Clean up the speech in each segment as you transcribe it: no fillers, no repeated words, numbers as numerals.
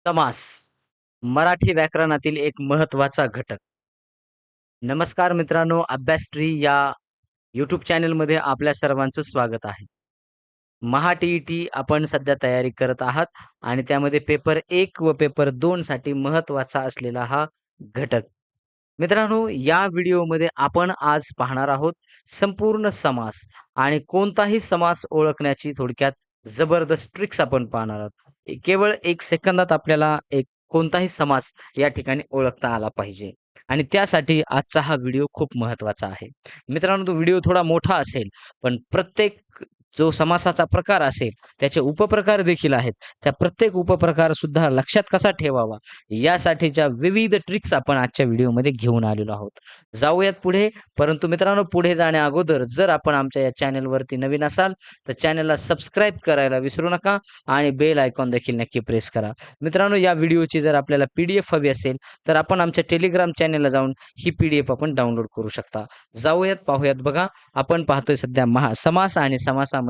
समास मराठी व्याकरणातील एक महत्त्वाचा घटक. नमस्कार मित्रांनो, अभ्यास ट्री या यूट्यूब चॅनलमध्ये आपल्या सर्वांचं स्वागत आहे. महा-टी-ई-टी आपण सध्या तयारी करत आहात आणि त्यामध्ये पेपर 1 व पेपर 2 साठी महत्त्वाचा असलेला हा घटक. मित्रांनो, या व्हिडिओमध्ये आपण आज पाहणार आहोत संपूर्ण समास आणि कोणताही समास ओळखण्याची थोडक्यात जबरदस्त ट्रिक्स आपण पाहणार आहोत. केवळ 1 सेकंदात आपल्याला एक कोणताही समास या ठिकाणी ओळखता आला पाहिजे आणि त्यासाठी आजचा हा व्हिडिओ खूप महत्त्वाचा आहे. मित्रांनो, तो व्हिडिओ थोडा मोठा असेल, पण प्रत्येक जो समासाचा प्रकार असेल, त्याचे उपप्रकार देखील आहेत. त्या प्रत्येक उपप्रकार सुद्धा लक्षात कसा ठेवावा, यासाठीच्या विविध ट्रिक्स आपण आजच्या व्हिडिओमध्ये घेऊन आलेलो आहोत. जाऊयात पुढे. परंतु मित्रांनो, पुढे जाण्या अगोदर जर आपण आमच्या या चॅनलवरती नवीन असाल, तर चॅनलला सबस्क्राईब करायला विसरू नका आणि बेल आयकॉन देखील नक्की प्रेस करा. मित्रांनो, या व्हिडिओची जर आपल्याला पी-डी-एफ हवी असेल, तर आपण आमच्या टेलिग्राम चॅनलला जाऊन ही पी-डी-एफ आपण डाउनलोड करू शकता. जाऊयात, पाहूयात. बघा, आपण पाहतोय सध्या समास आणि समासामध्ये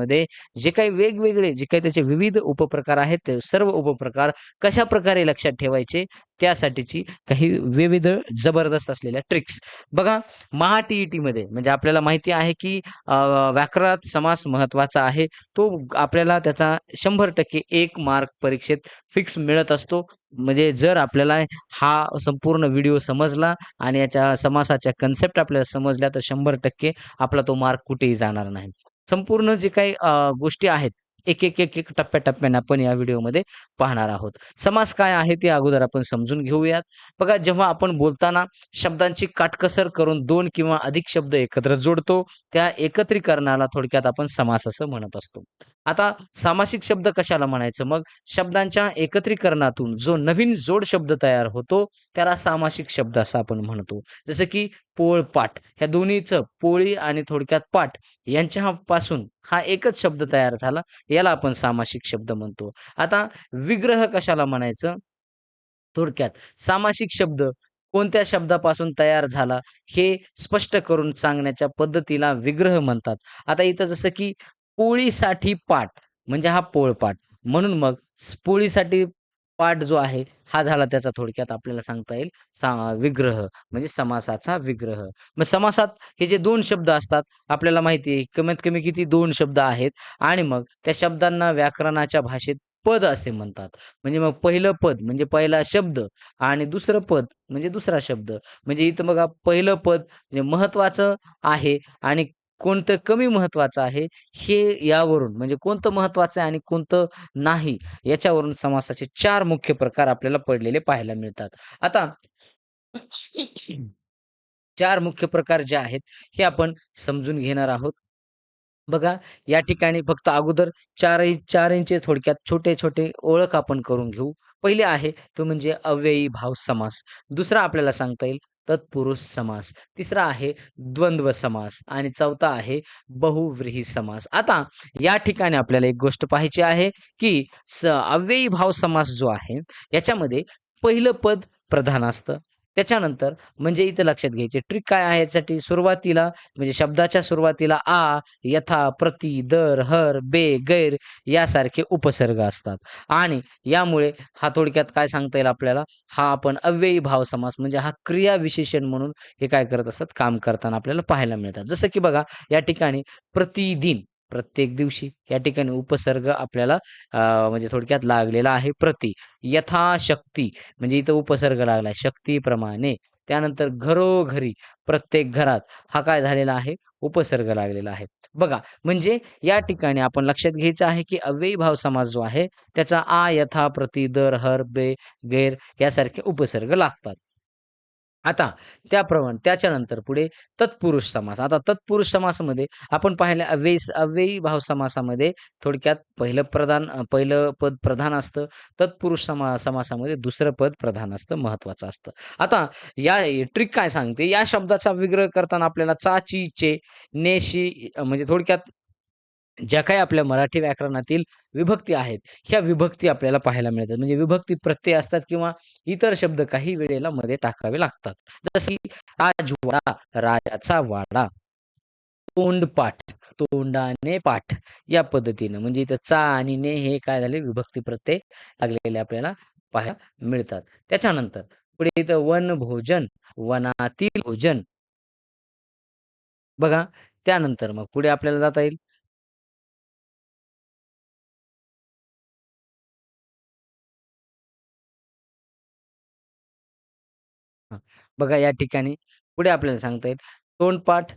जे काही वेगवेगळे जे काही त्याचे विविध उपप्रकार आहेत, ते सर्व उपप्रकार कशाप्रकारे लक्षात ठेवायचे, त्यासाठीची काही विविध जबरदस्त असलेल्या ट्रिक्स. बघा, महा-टी-ई-टीमध्ये म्हणजे आपल्याला माहिती आहे, की व्याकरणात समास महत्त्वाचा आहे. तो आपल्याला त्याचा 100% 1 मार्क परीक्षेत फिक्स मिळत असतो. म्हणजे जर आपल्याला हा संपूर्ण व्हिडिओ समजला आणि याच्या समासाच्या कन्सेप्ट आपल्याला समजल्या, तर 100% आपला तो मार्क कुठेही जाणार नाही. संपूर्ण जे काही गोष्टी आहेत, एक टप्प्याटप्प्याने आपण या व्हिडिओमध्ये पाहणार आहोत. समास काय आहे ते अगोदर आपण समजून घेऊयात. बघा, जेव्हा आपण बोलताना शब्दांची काटकसर करून 2 किंवा अधिक शब्द एकत्र जोडतो, त्या एकत्रीकरणाला थोडक्यात आपण समास असं म्हणत असतो. आता सामासिक शब्द कशाला म्हणायचं मग? शब्दांच्या एकत्रीकरणातून जो नवीन जोड शब्द तयार होतो, त्याला सामासिक शब्द असं आपण म्हणतो. जसं की पोळपाट, ह्या दोन्हीचं पोळी आणि थोडक्यात पाट यांच्यापासून हा एकच शब्द तयार झाला. याला आपण सामासिक शब्द म्हणतो. आता विग्रह कशाला म्हणायचं? थोडक्यात सामासिक शब्द कोणत्या शब्दापासून तयार झाला, हे स्पष्ट करून सांगण्याच्या पद्धतीला विग्रह म्हणतात. आता इथं जसं की पोळीसाठी पाट म्हणजे हा पोळपाट. म्हणून मग पोळीसाठी पाट जो आहे, हा झाला त्याचा थोडक्यात आपल्याला सांगता येईल विग्रह म्हणजे समासाचा विग्रह. मग समासात हे जे 2 शब्द असतात, आपल्याला माहिती आहे कमीत कमी किती 2 शब्द आहेत आणि मग त्या शब्दांना व्याकरणाच्या भाषेत पद असे म्हणतात. म्हणजे मग पहिलं पद म्हणजे पहिला शब्द आणि दुसरं पद म्हणजे दुसरा शब्द. म्हणजे इथं बघा, पहिलं पद म्हणजे महत्त्वाचं आहे आणि कोणतं कमी महत्त्वाचं आहे, हे यावरून म्हणजे कोणतं महत्त्वाचं आहे आणि कोणतं नाही, याच्यावरून समासाचे 4 मुख्य प्रकार आपल्याला पडलेले पाहायला मिळतात. आता 4 मुख्य प्रकार जे आहेत, हे आपण समजून घेणार आहोत. बघा, या ठिकाणी फक्त अगोदर 4चे थोडक्यात छोटे-छोटे ओळख आपण करून घेऊ. पहिले आहे तो म्हणजे अव्ययी भाव समास. दुसरा आपल्याला सांगता येईल तत्पुरुष समास. तिसरा आहे द्वंद्व समास आणि चौथा आहे बहुव्रीही समास. आता या ठिकाणी आपल्याला एक गोष्ट पाहायची आहे, की अव्ययी भाव समास जो आहे, याच्यामध्ये पहिलं पद प्रधान असतं. त्याच्यानंतर म्हणजे इथं लक्षात घ्यायची ट्रिक काय आहे यासाठी सुरुवातीला म्हणजे शब्दाच्या सुरुवातीला आ, यथा, प्रति, दर, हर, बे, गैर यासारखे उपसर्ग असतात आणि यामुळे हा थोडक्यात काय सांगता येईल आपल्याला, हा आपण अव्ययी भाव समास म्हणजे हा क्रियाविशेषण म्हणून हे काय करत असतात, काम करताना आपल्याला पाहायला मिळतात. जसं की बघा, या ठिकाणी प्रतिदिन, प्रत्येक दिवशी या ठिकाणी उपसर्ग आपल्याला म्हणजे थोडक्यात लागलेला आहे प्रति. यथाशक्ती म्हणजे इथं उपसर्ग लागलाय शक्तीप्रमाणे. त्यानंतर घरोघरी, प्रत्येक घरात हा काय झालेला आहे, उपसर्ग लागलेला आहे. बघा, म्हणजे या ठिकाणी आपण लक्षात घ्यायचं आहे, की अव्ययी भाव समास जो आहे, त्याचा आ, यथा, प्रति, दर, हर, बे, गैर यासारखे उपसर्ग लागतात. आता त्याच्यानंतर पुढे तत्पुरुष समास. आता तत्पुरुष समासामध्ये आपण पाहिलं अव्ययी भाव समासामध्ये थोडक्यात पहिलं पद प्रधान असतं. तत्पुरुष समासामध्ये दुसरं पद प्रधान असतं, महत्त्वाचं असतं. आता या ट्रिक काय सांगते, या शब्दाचा विग्रह करताना आपल्याला चा, ची, चे, ने, म्हणजे थोडक्यात ज्या काही आपल्या मराठी व्याकरणातील विभक्ती आहेत, ह्या विभक्ती आपल्याला पाहायला मिळतात. म्हणजे विभक्ती प्रत्यय असतात किंवा इतर शब्द काही वेळेला मध्ये टाकावे लागतात. जसे की राजवाडा, राजाचा वाडा. तोंडपाठ, तोंडाने पाठ या पद्धतीनं. म्हणजे इथं चा आणि ने हे काय झाले विभक्ती प्रत्यय लागलेले आपल्याला पाहायला मिळतात. त्याच्यानंतर पुढे येतं वनभोजन, वनातील भोजन. बघा, त्यानंतर मग पुढे आपल्याला जाता येईल. हां. बघा या ठिकाणी पुढे आपल्याला सांगता येईल तोंडपाठ,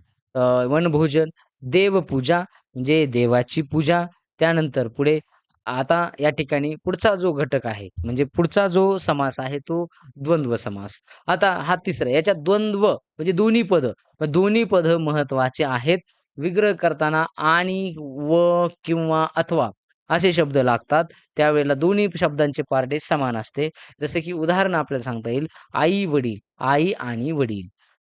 वनभोजन, देवपूजा म्हणजे देवाची पूजा. त्यानंतर पुढे आता या ठिकाणी पुढचा जो घटक आहे, म्हणजे पुढचा जो समास आहे तो द्वंद्व समास. आता हा तिसरा याच्यात द्वंद्व म्हणजे दोन्ही पदं. मग दोन्ही पदं महत्त्वाचे आहेत. विग्रह करताना आणि, व किंवा अथवा असे शब्द लागतात. त्यावेळेला दोन्ही शब्दांचे पारडे समान असते. जसं की उदाहरण आपल्याला सांगता येईल आई-वडील, आई आणि वडील.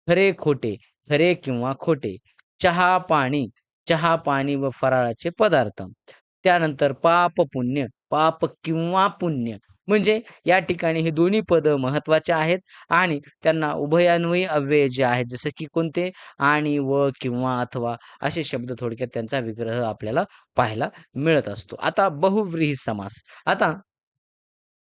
खरे-खोटे, खरे किंवा खोटे. चहा-पाणी, चहा-पाणी व फराळाचे पदार्थ. त्यानंतर पाप-पुण्य, पाप किंवा पुण्य. म्हणजे या ठिकाणी हे दोन्ही पदं महत्त्वाचे आहेत आणि त्यांना उभयान्वयी अव्यय जे आहेत, जसं की कोणते आणि, व किंवा अथवा असे शब्द थोडक्यात त्यांचा विग्रह आपल्याला पाहायला मिळत असतो. आता बहुव्रीही समास. आता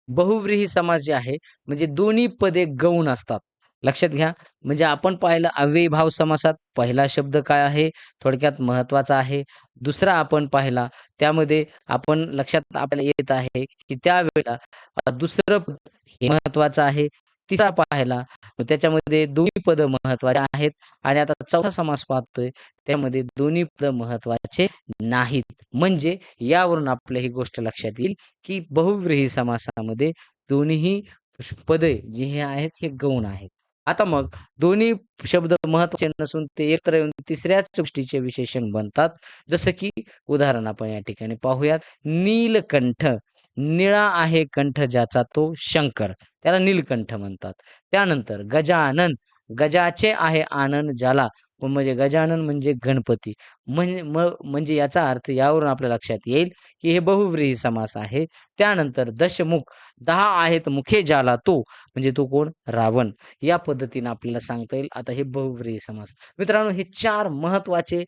बहुव्रीही समास जे आहे, म्हणजे दोन्ही पदे गौण असतात. लक्षात घ्या. म्हणजे आपण पाहिलं अव्ययीभाव समासात पहिला शब्द काय आहे? थोडक्यात महत्त्वाचा आहे. दुसरा आपण पाहिला त्यामध्ये आपण लक्षात आपल्याला येत आहे, की त्यावेळेला दुसरं पद हे महत्त्वाचं आहे. तिसरा पाहिला मग त्याच्यामध्ये दोन्ही पदं महत्त्वाचे आहेत आणि आता चौथा समास पाहतोय त्यामध्ये दोन्ही पदं महत्त्वाचे नाहीत. म्हणजे यावरून आपल्याला ही गोष्ट लक्षात येईल, की बहुव्रीही समासामध्ये दोन्हीही पदे जी हे आहेत हे गौण आहेत. आता मग दोन्ही शब्द महत्त्वाचे नसून ते एकत्र येऊन तिसऱ्याच गोष्टीचे विशेषण बनतात. जसं की उदाहरण आपण या ठिकाणी पाहूयात. नीलकंठ, निळा आहे कंठ ज्याचा तो शंकर, त्याला नीलकंठ म्हणतात. त्यानंतर गजानन, गजाचे आहे आनंद ज्याला, म्हणजे गजानन म्हणजे गणपती. म्हणजे याचा अर्थ यावरून आपल्या लक्षात येईल, की हे बहुव्रीही समास आहे. त्यानंतर दशमुख, 10 आहेत मुखे ज्याला तो, म्हणजे तो कोण? रावण. या पद्धतीने आपल्याला सांगता येईल. आता हे बहुव्रीही समास. मित्रांनो हे 4 महत्त्वाचे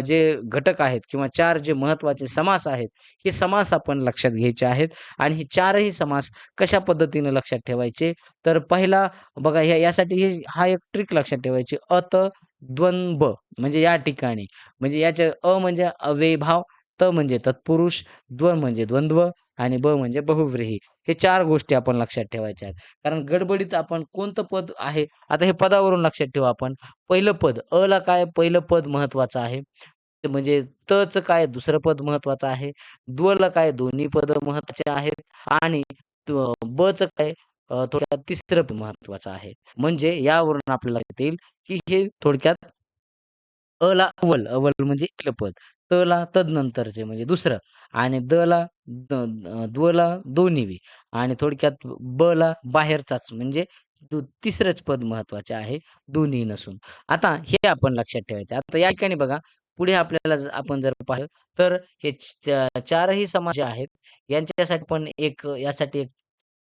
जे घटक आहेत किंवा 4 जे महत्त्वाचे समास आहेत, हे समास आपण लक्षात घ्यायचे आहेत आणि हे 4ही समास कशा पद्धतीने लक्षात ठेवायचे? तर पहिला बघा यासाठी हा एक ट्रिक लक्षात ठेवायची. द्वंद्व म्हणजे या ठिकाणी म्हणजे याच्या म्हणजे अव्ययीभाव, म्हणजे तत्पुरुष, म्हणजे द्वंद्व आणि म्हणजे बहुव्रीही. हे 4 गोष्टी आपण लक्षात ठेवायच्या आहेत. कारण गडबडीत आपण कोणतं पद आहे, आता हे पदावरून लक्षात ठेवू आपण. पहिलं पद अला काय पहिलं पद महत्त्वाचं आहे. ते म्हणजे तचं काय दुसरं पद महत्त्वाचं आहे. द्वला काय दोन्ही पदं महत्त्वाचे आहेत आणि बचं काय थोडक्यात तिसरं पद महत्त्वाचं आहे. म्हणजे यावरून आपल्याला लक्षात येईल, की हे थोडक्यात अला अव्वल, अव्वल म्हणजे पहिलं पद. तला तदनंतरचे म्हणजे दुसरं आणि द्वला दोन्हीवी आणि थोडक्यात बला बाहेरचाच म्हणजे तिसरंच पद महत्वाचे आहे, दोन्ही नसून. आता हे आपण लक्षात ठेवायचं. आता या ठिकाणी बघा, पुढे आपल्याला आपण जर पाहिलं तर हे 4ही समास जे आहेत, यांच्यासाठी पण यासाठी एक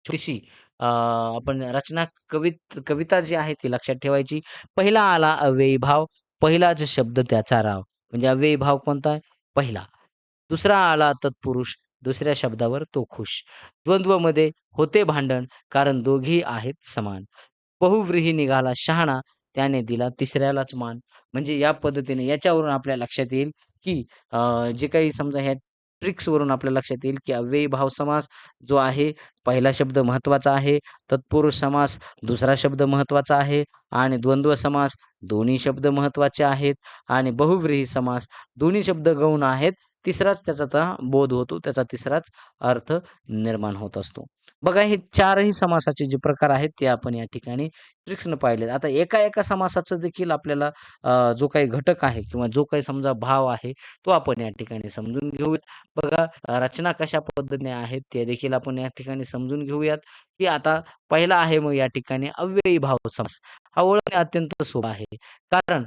छोटीशी आपण रचना कविता जी आहे ती लक्षात ठेवायची. पहिला आला अव्ययी भाव, पहिलाच शब्द त्याचा राव. म्हणजे अव्ययी भाव कोणता आहे? पहिला. दुसरा आला तत्पुरुष, दुसऱ्या शब्दावर तो खुश. द्वंद्वमध्ये होते भांडण, कारण दोघी आहेत समान. बहुव्रीही निघाला शहाणा, त्याने दिला तिसऱ्यालाच मान. म्हणजे या पद्धतीने याच्यावरून आपल्या लक्षात येईल, की जे काही समजा ह्या ट्रिक्सवरून आपल्या लक्षात येईल, की अव्ययी भाव समास जो आहे, पहिला शब्द महत्त्वाचा आहे. तत्पुरुष समास दुसरा शब्द महत्त्वाचा आहे आणि द्वंद्व समास दोन्ही शब्द महत्त्वाचे आहेत आणि बहुव्रीही समास दोन्ही शब्द गौण आहेत. तिसराच त्याचा आता बोध होतो. त्याचा तिसराच अर्थ निर्माण होत असतो. बघा हे 4ही समासाचे जे प्रकार आहेत ते आपण या ठिकाणी ट्रिक्सनं पाहिलेत. आता एका समासाचं देखील आपल्याला जो काही घटक आहे किंवा जो काही समजा भाव आहे, तो आपण या ठिकाणी समजून घेऊयात. बघा रचना कशा पद्धतीने आहेत ते देखील आपण या ठिकाणी समजून घेऊयात, की आता पहिला आहे मग या ठिकाणी अव्ययी भाव समास. हा ओळखणे अत्यंत सोपा आहे. कारण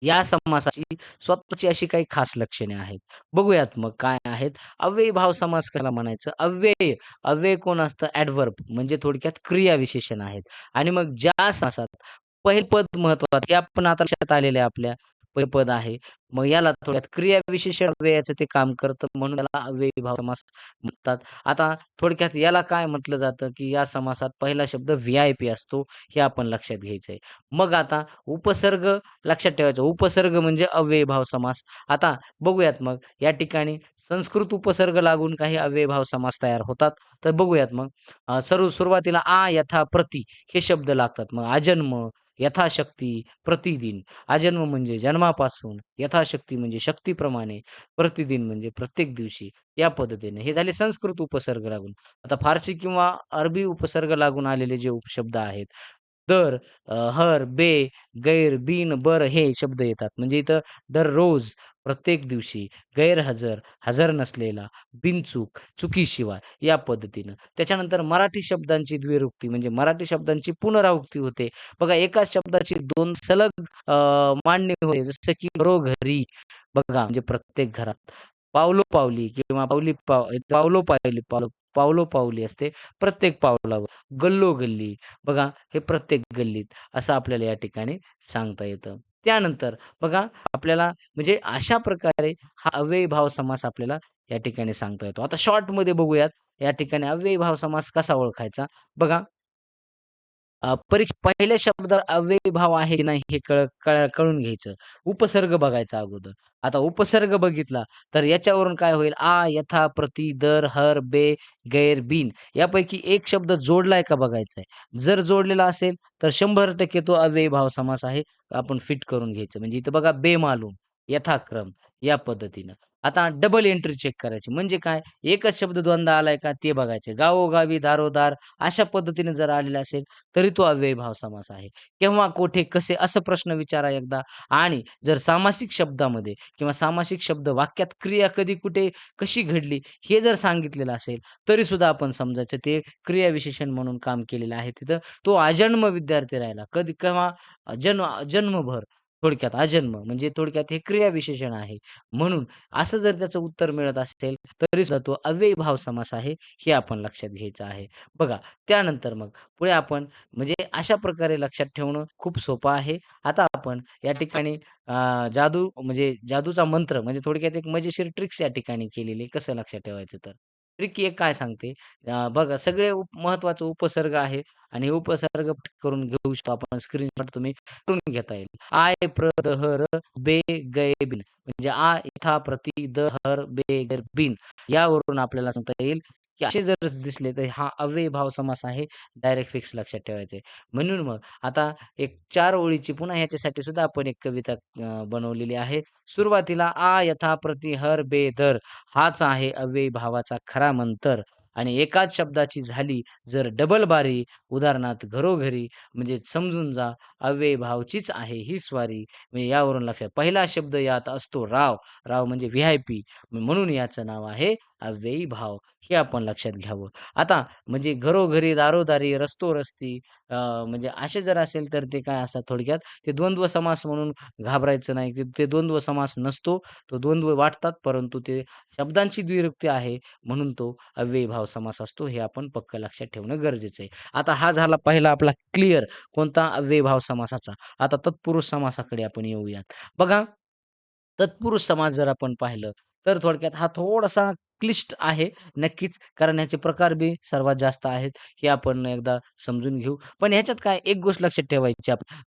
या समासाची स्वतःची अशी काही खास लक्षणे आहेत. बघूयात मग काय आहेत. अव्ययी भाव समास त्याला म्हणायचं. अव्यय कोण असतं? ॲडव्हर्ब म्हणजे थोडक्यात क्रियाविशेषण आहेत. आणि मग ज्या समासात पहिलं पद महत्वाचं हे आपण आता लक्षात आलेलं आहे आपल्या. पद आहे. मग याला थोड्यात क्रियाविशेषण अव्ययाचं ते काम करतं म्हणून त्याला अव्ययीभाव समास म्हणतात. आता थोडक्यात याला काय म्हटलं जातं, की या समासात पहिला शब्द व्ही-आय-पी असतो, हे आपण लक्षात घ्यायचंय. मग आता उपसर्ग लक्षात ठेवायचा. उपसर्ग म्हणजे अव्ययीभाव समास. आता बघूयात मग या ठिकाणी संस्कृत उपसर्ग लागून काही अव्ययीभाव समास तयार होतात. तर बघूयात मग. सुरुवातीला यथा, प्रति हे शब्द लागतात. मग अजन्म, यथाशक्ती, प्रतिदिन. अजन्म म्हणजे जन्मापासून, यथाशक्ती म्हणजे शक्तीप्रमाणे, प्रतिदिन म्हणजे प्रत्येक दिवशी. या पद्धतीने हे झाले संस्कृत उपसर्ग लागून. आता फारसी किंवा अरबी उपसर्ग लागून आलेले जे उपशब्द आहेत. दर, हर, बे, गैर, बिन, बर हे शब्द येतात. म्हणजे इथं दररोज, प्रत्येक दिवशी, गैरहजर, हजर नसलेला, बिनचूक, चुकीशिवाय या पद्धतीनं. त्याच्यानंतर मराठी शब्दांची द्विरुक्ती म्हणजे मराठी शब्दांची पुनरावृत्ती होते. बघा एकाच शब्दाची 2 सलग मांडणी होते. जसं की घरोघरी बघा म्हणजे प्रत्येक घरात. पावलोपावली किंवा पावलोपावली असते प्रत्येक पावलावर. गल्लोगल्ली बघा हे प्रत्येक गल्लीत असं आपल्याला या ठिकाणी सांगता येतं. त्यानंतर बघा आपल्याला म्हणजे अशा प्रकारे हा अव्ययीभाव समास आपल्याला या ठिकाणी सांगता येतो. आता शॉर्टमध्ये बघूयात या ठिकाणी अव्ययीभाव समास कसा ओळखायचा? बघा पहिल्या शब्दावर अव्ययीभाव आहे की नाही हे कळून घ्यायचं. उपसर्ग बघायचा अगोदर. आता उपसर्ग बघितला तर याच्यावरून काय होईल? यथा, प्रति, दर, हर, बे, गैर, बिन यापैकी एक शब्द जोडलाय का बघायचा आहे. जर जोडलेला असेल तर 100% तो अव्ययीभाव समास आहे. आपण फिट करून घ्यायचं. म्हणजे इथं बघा बेमालूम, यथाक्रम या पद्धतीनं. आता डबल एंट्री चेक करायची. म्हणजे काय? एकच शब्द दोनदा आलाय का ते बघायचे. गावोगावी, दारोदार अशा पद्धतीने जर आलेला असेल तरी तो अव्ययीभाव समास आहे. केव्हा, कोठे, कसे असं प्रश्न विचारा एकदा आणि जर सामासिक शब्दामध्ये किंवा सामासिक शब्द वाक्यात क्रिया कधी, कुठे, कशी घडली हे जर सांगितलेलं असेल, तरी सुद्धा आपण समजायचं ते क्रियाविशेषण म्हणून काम केलेलं आहे तिथं. तो अजन्म विद्यार्थी राहिला. कधी, केव्हा? जन्मभर. थोडक्यात अजन्म म्हणजे थोडक्यात हे क्रियाविशेषण आहे. म्हणून असं जर त्याचं उत्तर मिळत असेल, तरी सुद्धा तो अव्ययीभाव समास आहे, हे आपण लक्षात घ्यायचं आहे. बघा त्यानंतर मग पुढे आपण म्हणजे अशा प्रकारे लक्षात ठेवणं खूप सोपं आहे. आता आपण या ठिकाणी जादू म्हणजे जादूचा मंत्र म्हणजे थोडक्यात एक मजेशीर ट्रिक्स या ठिकाणी केलेली आहे. कसं लक्षात ठेवायचं तर. ट्रिक एक काय सांगते बघा सगळे महत्त्वाचे उपसर्ग आहे आणि हे उपसर्ग करून घेऊ शकतो आपण स्क्रीनशॉट तुम्ही करून घेता येईल. प्र, द, ह, र, बे, गै, बिन म्हणजे इथा, प्रति, द, हर, बे, गर, बिन यावरून आपल्याला सांगता येईल की असे जर दिसले तर हा अव्ययीभाव समास आहे. डायरेक्ट फिक्स लक्षात ठेवायचं म्हणून मग आता एक 4 ओळीची पुन्हा ह्याच्यासाठी सुद्धा आपण एक कविता बनवलेली आहे. सुरुवातीला यथा, प्रति, हर, बे, दर हाच आहे अव्ययीभावाचा खरा मंतर आणि एकाच शब्दाची झाली जर डबल बारी उदाहरणार्थ घरोघरी म्हणजे समजून जा अव्ययीभावचीच आहे ही स्वारी. म्हणजे यावरून लक्षात पहिला शब्द यात असतो राव. राव म्हणजे व्ही-आय-पी म्हणून याचं नाव आहे अव्ययीभाव. हे आपण लक्षात घ्यावं. आता म्हणजे घरोघरी, दारोदारी, रस्तोरस्ती म्हणजे असे जर असेल तर ते काय असतात थोडक्यात ते द्वंद्व समास म्हणून घाबरायचं नाही. ते द्वंद्व समास नसतो. तो द्वंद्व वाटतात परंतु ते शब्दांची द्विरुक्ती आहे म्हणून तो अव्ययीभाव समास असतो. हे आपण पक्क लक्षात ठेवणं गरजेचं आहे. आता हा झाला पहिला आपला क्लिअर कोणता अव्ययीभाव समासाचा. आता तत्पुरुष समासाकडे आपण येऊयात. बघा तत्पुरुष समास जर आपण पाहिलं, तर थोडक्यात हा थोडासा क्लिष्ट आहे नक्कीच. कारण ह्याचे प्रकार बी सर्वात जास्त आहेत. हे आपण एकदा समजून घेऊ. पण ह्याच्यात काय एक गोष्ट लक्षात ठेवायची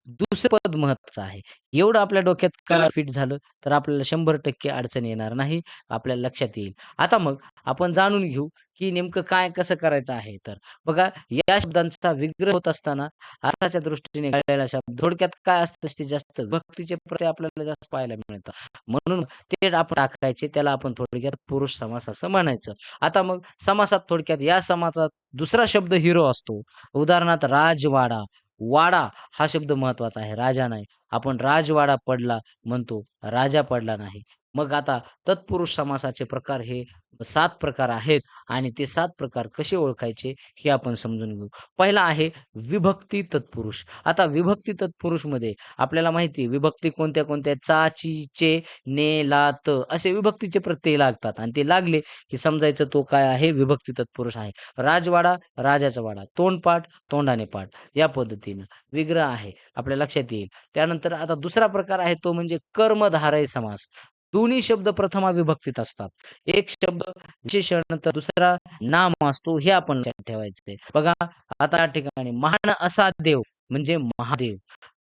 दुसरं पद महत्वाचं आहे. एवढं आपल्या डोक्यात का फिट झालं, तर आपल्याला 100% अडचण येणार नाही. आपल्याला लक्षात येईल. आता मग आपण जाणून घेऊ, की नेमकं काय कसं करायचं आहे तर. बघा या शब्दांचा विग्रह होत असताना अर्थाच्या दृष्टीने घडलेला शब्द थोडक्यात काय असतं जास्तीत जास्त भक्तीचे प्रत्यय आपल्याला जास्त पाहायला मिळतात. म्हणून ते आपण टाकायचे त्याला आपण थोडक्यात पुरुष समास असं म्हणायचं. आता मग समासात थोडक्यात या समासात दुसरा शब्द हिरो असतो. उदाहरणार्थ राजवाडा. वाडा हा शब्द महत्वाचा आहे. राजा नाही. आपण राजवाडा पडला म्हणतो, राजा पडला नाही. मग आता तत्पुरुष समासाचे प्रकार हे 7 प्रकार आहेत आणि ते 7 प्रकार कसे ओळखायचे हे आपण समजून घेऊ. पहिला आहे विभक्ती तत्पुरुष. आता विभक्ती तत्पुरुषमध्ये आपल्याला माहिती आहे विभक्ती कोणत्या-कोणत्या चा, ची, चे, ने, ला, त असे विभक्तीचे प्रत्यय लागतात आणि ते लागले की समजायचं तो काय आहे विभक्ती तत्पुरुष आहे. राजवाडा, राजाचा वाडा, तोंडपाठ, तोंडाने पाठ या पद्धतीनं. विग्रह आहे आपल्या लक्षात येईल. त्यानंतर आता दुसरा प्रकार आहे तो म्हणजे कर्मधारय समास. दोन्ही शब्द प्रथमा विभक्तीत असतात. एक शब्द विशेषण तर दुसरा नाम असतो हे आपण लक्षात ठेवायचं बघा आता या ठिकाणी महान असा देव म्हणजे महादेव.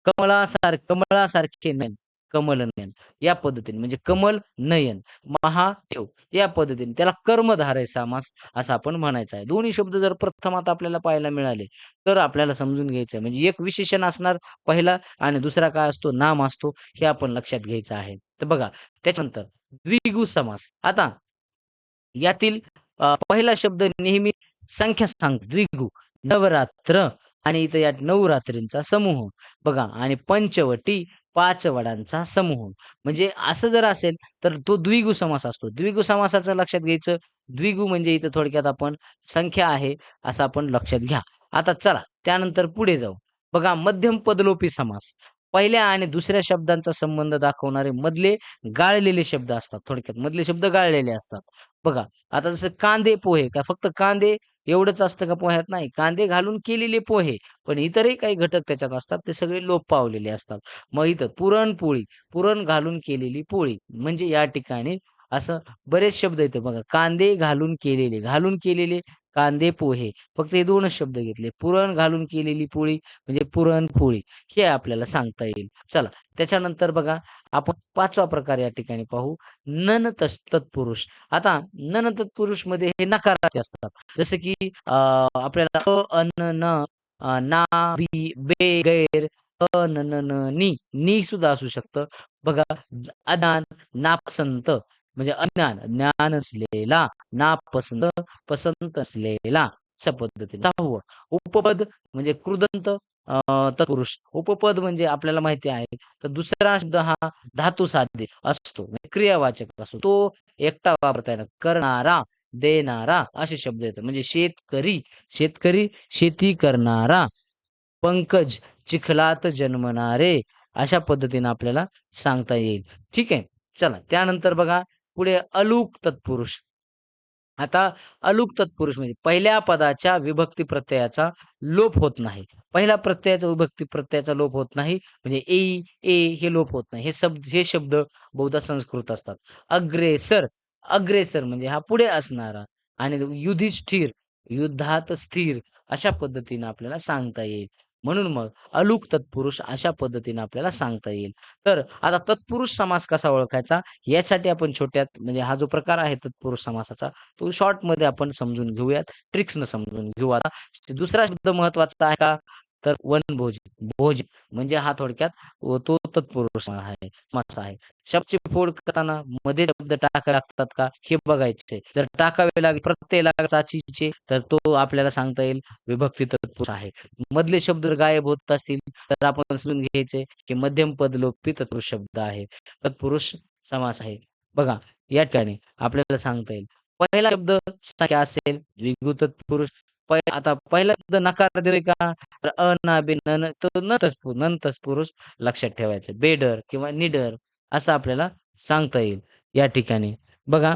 कमळासारखे नयन, कमल नयन या पद्धतीने म्हणजे कमल नयन, महादेव या पद्धतीने त्याला कर्मधारय समास असं आपण म्हणायचं आहे. दोन्ही शब्द जर प्रथमात आपल्याला पाहायला मिळाले, तर आपल्याला समजून घ्यायचं आहे. म्हणजे एक विशेषण असणार पहिला आणि दुसरा काय असतो नाम असतो हे आपण लक्षात घ्यायचं आहे. तर बघा त्याच्यानंतर द्विगु समास. आता यातील पहिला शब्द नेहमी संख्या सांगतो द्विगु. नवरात्र आणि इथं या 9 रात्रींचा समूह बघा आणि पंचवटी 5 वडांचा समूह. म्हणजे असं जर असेल तर तो द्विगु समास असतो. द्विगु समासाचं लक्षात घ्यायचं. द्विगु म्हणजे इथं थोडक्यात आपण संख्या आहे असं आपण लक्षात घ्या. आता चला त्यानंतर पुढे जाऊ. बघा मध्यम पदलोपी समास. पहिल्या आणि दुसऱ्या शब्दांचा संबंध दाखवणारे मधले गाळलेले शब्द असतात. थोडक्यात मधले शब्द गाळलेले असतात. बघा आता जसं कांदे पोहे का फक्त कांदे एवढंच असतं का पोह्यात? नाही. कांदे घालून केलेले पोहे, पण इतरही काही घटक त्याच्यात असतात, ते सगळे लोप पावलेले असतात. मग इथं पुरणपोळी, पुरण घालून केलेली पोळी. म्हणजे या ठिकाणी असं बरेच शब्द येते बघा. कांदे घालून केलेले, घालून केलेले कांदे पोहे. फक्त हे 2च शब्द घेतले. पुरण घालून केलेली पोळी म्हणजे पुरणपोळी. हे आपल्याला सांगता येईल. चला त्याच्यानंतर बघा आपण 5वा प्रकार या ठिकाणी पाहू. नन तत्पुरुष. आता नन तत्पुरुषमध्ये हे नकाराचे असतात. जसं की आपल्याला अ, अन, न, ना, बी, बे, गैर, अ, न, न, न, नी, नी सुद्धा असू शकतं. बघा अज्ञान, नापसंत म्हणजे अज्ञान, ज्ञान असलेला, नापसंत, पसंत असलेला अशा पद्धतीने. 6वं उपपद म्हणजे कृदंत तत्पुरुष. उपपद म्हणजे आपल्याला माहिती आहे. तर दुसरा शब्द हा धातू साध्य असतो. म्हणजे क्रियावाचक असतो. तो एकटा वापरता येणार. करणारा, देणारा असे शब्द येतात. म्हणजे शेतकरी, शेतकरी शेती करणारा, पंकज चिखलात जन्मणारे अशा पद्धतीने आपल्याला सांगता येईल. ठीक आहे. चला त्यानंतर बघा पुढे अलूक तत्पुरुष. आता अलुक तत्पुरुष म्हणजे पहिल्या पदाच्या विभक्ती प्रत्ययाचा लोप होत नाही. पहिल्या प्रत्ययाचा विभक्ती प्रत्ययाचा लोप होत नाही. म्हणजे ए हे लोप होत नाही. हे शब्द बहुधा संस्कृत असतात. अग्रेसर, अग्रेसर म्हणजे हा पुढे असणारा आणि युधिष्ठिर, युद्धात स्थिर अशा पद्धतीने आपल्याला सांगता येईल. म्हणून मग अलुक तत्पुरुष अशा पद्धतीने आपल्याला सांगता येईल. तर आता तत्पुरुष समास कसा ओळखायचा यासाठी आपण छोट्यात म्हणजे हा जो प्रकार आहे तत्पुरुष समासाचा तो शॉर्टमध्ये आपण समजून घेऊयात. ट्रिक्सनं समजून घेऊ आता. दुसरा शब्द महत्वाचा आहे का? तर वनभोजी. भोज म्हणजे हा थोडक्यात तो तत्पुरुष समास आहे. शब्दची फोड करताना मध्ये शब्द टाकावे लागतात का? हे बघायचे. जर टाकावे लागले प्रत्यय लागला चाचीचे तर तो आपल्याला सांगता येईल विभक्ती तत्पुरुष आहे. मधले शब्द जर गायब होत असतील तर आपण समजून घ्यायचे की मध्यम पद लोपी तत्पुरुष शब्द आहे. तत्पुरुष समास आहे. बघा या ठिकाणी आपल्याला सांगता येईल. पहिला शब्द संख्या असेल द्विगु तत्पुरुष. आता पहिला शब्द नकार दिले का? तर अ, ना, बे, न, न तर न तत्पुरुष लक्षात ठेवायचं. बेडर किंवा निडर असं आपल्याला सांगता येईल या ठिकाणी. बघा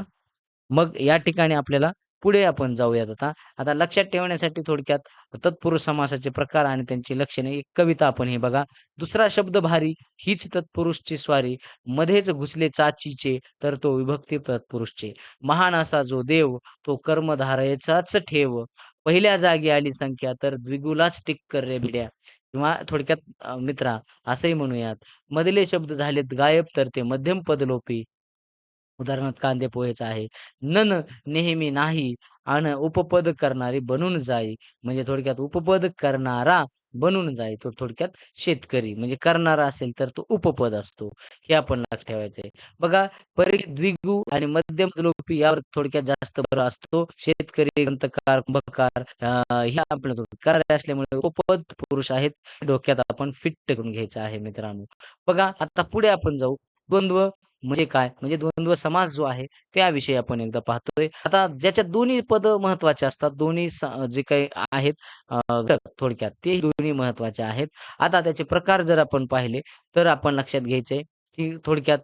मग या ठिकाणी आपल्याला पुढे आपण जाऊयात आता. आता लक्षात ठेवण्यासाठी थोडक्यात तत्पुरुष समासाचे प्रकार आणि त्यांची लक्षणे एक कविता आपण हे बघा. दुसरा शब्द भारी हीच तत्पुरुषची स्वारी, मध्येच घुसले चाचीचे तर तो विभक्ती तत्पुरुषचे. महान असा जो देव तो कर्मधारयचाच ठेव, पहिल्या जागी आली संख्या तर द्विगुलाच टिक्कर रे भिड्या. किंवा थोडक्यात मित्रा असंही म्हणूयात. मधले शब्द झालेत गायब तर ते मध्यम पदलोपी उदाहरणार्थ कांदे पोहेचा आहे. नन नेहमी नाही अन उपपद करणारी बनून जाई. म्हणजे थोडक्यात उपपद करणारा बनून जाई. तो थोडक्यात शेतकरी म्हणजे करणारा असेल तर तो उपपद असतो. हे आपण लक्षात ठेवायचं आहे. बघा परीक्षेत द्विगु आणि मध्यम लोपी यावर थोडक्यात जास्त भर असतो. शेतकरी, ग्रंथकार, कुंभकार हे आपलं कार्य असल्यामुळे उपपद पुरुष आहेत. डोक्यात आपण फिट करून घ्यायचं आहे मित्रांनो. बघा आता पुढे आपण जाऊ. द्वंद्व म्हणजे काय? म्हणजे द्वंद्व समास जो आहे त्याविषयी आपण एकदा पाहतोय. आता ज्याच्यात दोन्ही पद महत्त्वाचे असतात, दोन्ही जे काही आहेत घटक थोडक्यात ते दोन्ही महत्त्वाचे आहेत. आता त्याचे प्रकार जर आपण पाहिले तर आपण लक्षात घ्यायचंय, की थोडक्यात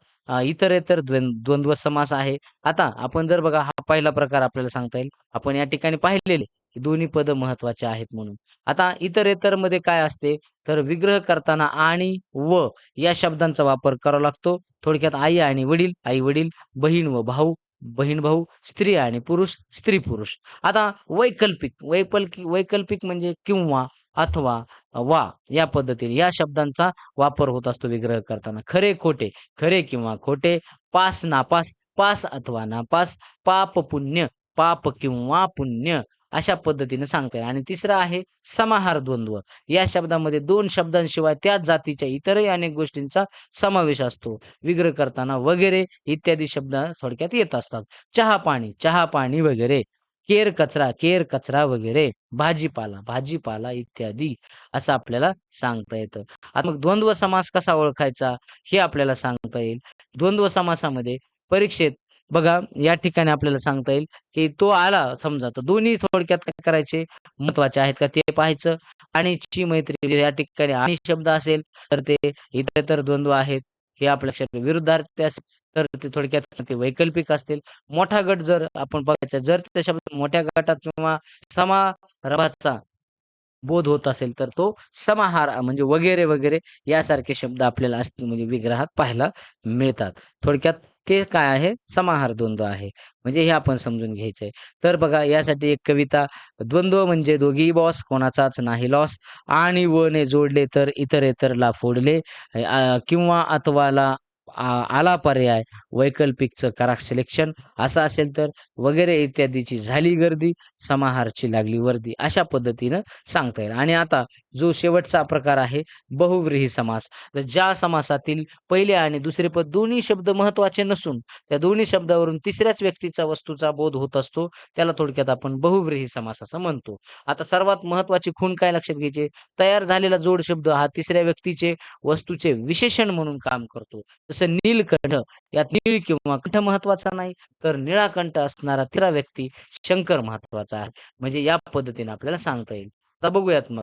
इतरेतर द्वंद्व समास आहे. आता आपण जर बघा हा पहिला प्रकार आपल्याला सांगता येईल. आपण या ठिकाणी पाहिलेले, की दोन्ही पद महत्त्वाचे आहेत म्हणून. आता इतरेतरमध्ये काय असते, तर विग्रह करताना आणि व या शब्दांचा वापर करावा लागतो. थोडक्यात आई आणि वडील, आई-वडील, बहीण व भाऊ, बहीण-भाऊ, स्त्री आणि पुरुष, स्त्री-पुरुष. आता वैकल्पिक म्हणजे किंवा, अथवा, वा या पद्धतीने या शब्दांचा वापर होत असतो विग्रह करताना. खरे-खोटे, खरे किंवा खोटे, पास-नापास, पास अथवा नापास, पाप-पुण्य, पाप किंवा पुण्य अशा पद्धतीने सांगता येईल. आणि तिसरं आहे समाहार द्वंद्व. या शब्दामध्ये 2 शब्दांशिवाय त्याच जातीच्या इतरही अनेक गोष्टींचा समावेश असतो. विग्रह करताना वगैरे इत्यादी शब्द थोडक्यात येत असतात. चहा-पाणी, चहा-पाणी वगैरे. केर-कचरा, केर-कचरा वगैरे. भाजीपाला, भाजीपाला इत्यादी असं आपल्याला सांगता येतं. आता मग द्वंद्व समास कसा ओळखायचा हे आपल्याला सांगता येईल. द्वंद्व समासामध्ये परीक्षेत बघा या ठिकाणी आपल्याला सांगता येईल, की तो आला समजा तर दोन्ही थोडक्यात काय करायचे महत्त्वाचे आहेत का ते पाहायचं. आणि ची मैत्री या ठिकाणी आणि शब्द असेल तर ते इतरेतर द्वंद्व आहेत हे आपल्या लक्षात विरुद्धार्थी असेल तर ते थोडक्यात ते वैकल्पिक असतील. मोठा गट जर आपण बघायचा जर त्या शब्द मोठ्या गटात किंवा समारंभाचा बोध होत असेल तर तो समाहार म्हणजे वगैरे, वगैरे यासारखे शब्द आपल्याला म्हणजे विग्रहात पाहायला मिळतात. थोडक्यात ते काय आहे समाहार द्वंद्व आहे. म्हणजे हे आपण समजून घ्यायचंय. तर बघा यासाठी एक कविता द्वंद्व म्हणजे दोघीही बॉस कोणाचाच नाही लॉस आणि व ने जोडले तर इतरेतरला फोडले किंवा अथवाला आला पर्याय वैकल्पिकचं करा सिलेक्शन असं असेल तर वगैरे इत्यादीची झाली गर्दी समाहारची लागली वर्दी अशा पद्धतीनं सांगता येईल. आणि आता जो शेवटचा प्रकार आहे बहुव्रीही समास. तर ज्या समासातील पहिले आणि दुसरे पद दोन्ही शब्द महत्त्वाचे नसून त्या दोन्ही शब्दावरून तिसऱ्याच व्यक्तीचा वस्तूचा बोध होत असतो. त्याला थोडक्यात आपण बहुव्रीही समास असं म्हणतो. आता सर्वात महत्त्वाची खूण काय लक्षात घ्यायची? तयार झालेला जोड शब्द हा तिसऱ्या व्यक्तीचे वस्तूचे विशेषण म्हणून काम करतो. जसं नीलकंठ यात नीळ किंवा कंठ महत्त्वाचा नाही, तर निळा कंठ असणारा तिसरा व्यक्ती शंकर महत्त्वाचा आहे. म्हणजे या पद्धतीने आपल्याला सांगता येईल. आता बघूयात मग